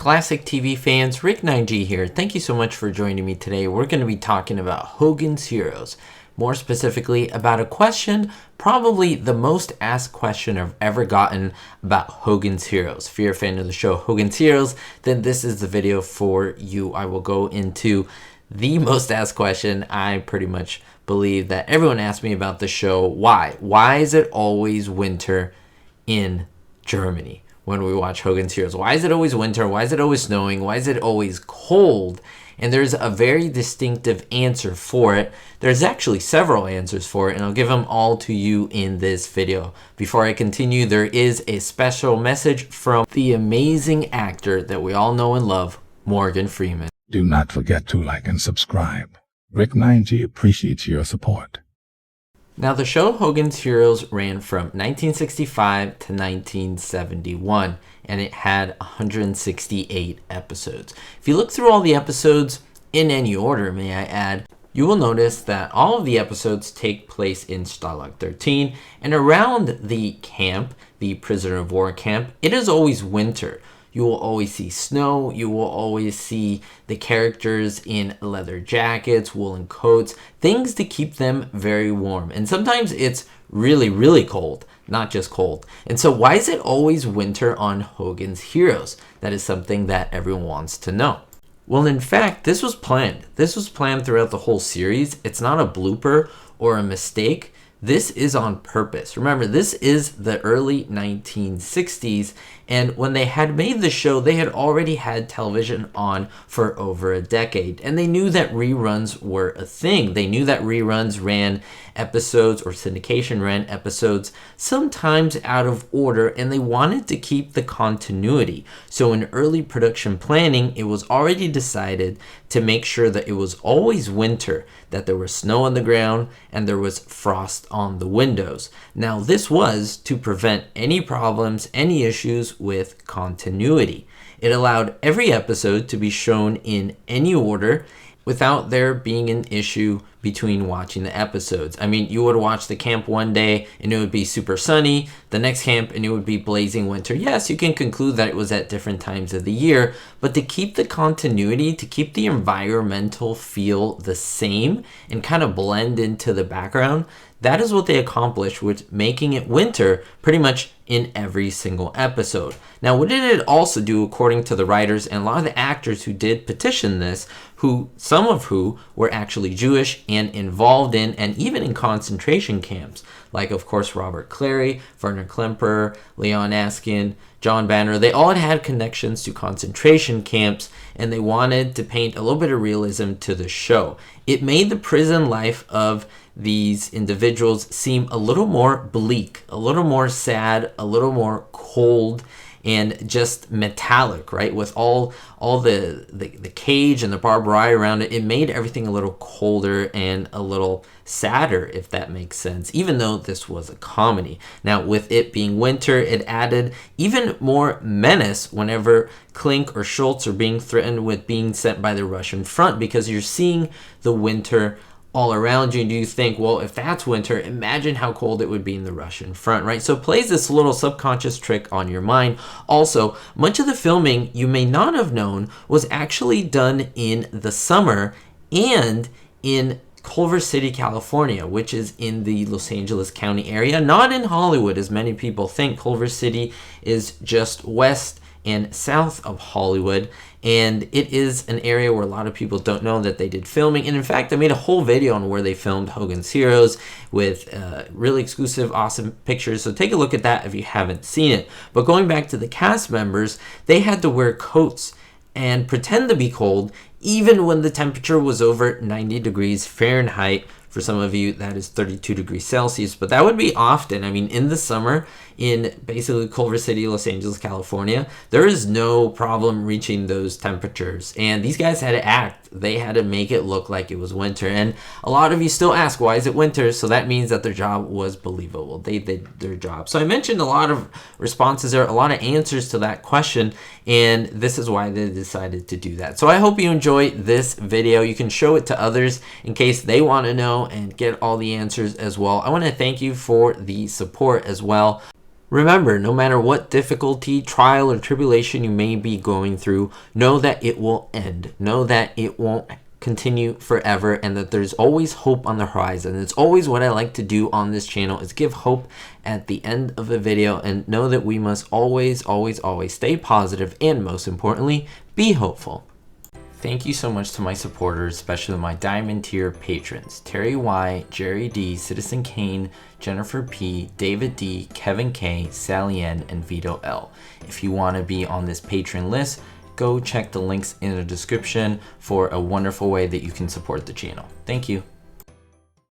Classic TV fans, Rick Nineg here. Thank you so much for joining me today. We're going to be talking about Hogan's Heroes. More specifically, about a question, probably the most asked question I've ever gotten about Hogan's Heroes. If you're a fan of the show Hogan's Heroes, then this is the video for you. I will go into the most asked question. I pretty much believe that everyone asked me about the show. Why? Why is it always winter in Germany when we watch Hogan's Heroes? Why is it always winter? Why is it always snowing? Why is it always cold? And there's a very distinctive answer for it. There's actually several answers for it, and I'll give them all to you in this video. Before I continue, there is a special message from the amazing actor that we all know and love, Morgan Freeman. Do not forget to like and subscribe. Rick Nineg appreciates your support. Now, the show Hogan's Heroes ran from 1965 to 1971, and it had 168 episodes. If you look through all the episodes in any order, may I add, you will notice that all of the episodes take place in Stalag 13, and around the camp, the prisoner of war camp, it is always winter. You will always see snow. You will always see the characters in leather jackets, woolen coats, things to keep them very warm. And sometimes it's really, really cold, not just cold. And so why is it always winter on Hogan's Heroes? That is something that everyone wants to know. Well, in fact, this was planned. This was planned throughout the whole series. It's not a blooper or a mistake. This is on purpose. Remember, this is the early 1960s, and when they had made the show, they had already had television on for over a decade, and they knew that reruns were a thing. They knew that reruns ran episodes, or syndication ran episodes, sometimes out of order, and they wanted to keep the continuity. So in early production planning, it was already decided to make sure that it was always winter, that there was snow on the ground, and there was frost on the windows. Now, this was to prevent any problems, any issues with continuity. It allowed every episode to be shown in any order without there being an issue between watching the episodes. I mean, you would watch the camp one day and it would be super sunny, the next camp and it would be blazing winter. Yes, you can conclude that it was at different times of the year, but to keep the continuity, to keep the environmental feel the same and kind of blend into the background, that is what they accomplished with making it winter pretty much in every single episode. Now, what did it also do, according to the writers and a lot of the actors who did petition this, some of who were actually Jewish and involved in and even in concentration camps, like, of course, Robert Clary, Werner Klemperer, Leon Askin, John Banner. They all had connections to concentration camps, and they wanted to paint a little bit of realism to the show. It made the prison life of these individuals seem a little more bleak, a little more sad, a little more cold, and just metallic, right? With all the cage and the barbed wire around it, it made everything a little colder and a little sadder, if that makes sense, even though this was a comedy. Now, with it being winter, it added even more menace whenever Klink or Schultz are being threatened with being sent by the Russian front, because you're seeing the winter all around you, and you think, well, if that's winter, imagine how cold it would be in the Russian front, right? So it plays this little subconscious trick on your mind. Also, much of the filming, you may not have known, was actually done in the summer and in Culver City, California, which is in the Los Angeles County area, not in Hollywood, as many people think. Culver City is just west and south of Hollywood, and it is an area where a lot of people don't know that they did filming. And in fact, I made a whole video on where they filmed Hogan's Heroes with really exclusive, awesome pictures, so take a look at that if you haven't seen it. But going back to the cast members, they had to wear coats and pretend to be cold even when the temperature was over 90 degrees Fahrenheit. For some of you, that is 32 degrees Celsius, but that would be often. I mean, in the summer, in basically Culver City, Los Angeles, California, there is no problem reaching those temperatures. And these guys had to act. They had to make it look like it was winter. And a lot of you still ask, why is it winter? So that means that their job was believable. They did their job. So I mentioned a lot of responses there, a lot of answers to that question, and this is why they decided to do that. So I hope you enjoy this video. You can show it to others in case they want to know and get all the answers as well. I want to thank you for the support as well. Remember, no matter what difficulty, trial, or tribulation you may be going through, know that it will end. Know that it won't continue forever, and that there's always hope on the horizon. It's always what I like to do on this channel, is give hope at the end of a video, and know that we must always stay positive, and most importantly, be hopeful. Thank you so much to my supporters, especially my Diamond tier patrons: Terry Y, Jerry D, Citizen Kane, Jennifer P, David D, Kevin K, Sally N, and Vito L. If you want to be on this patron list, go check the links in the description for a wonderful way that you can support the channel. Thank you.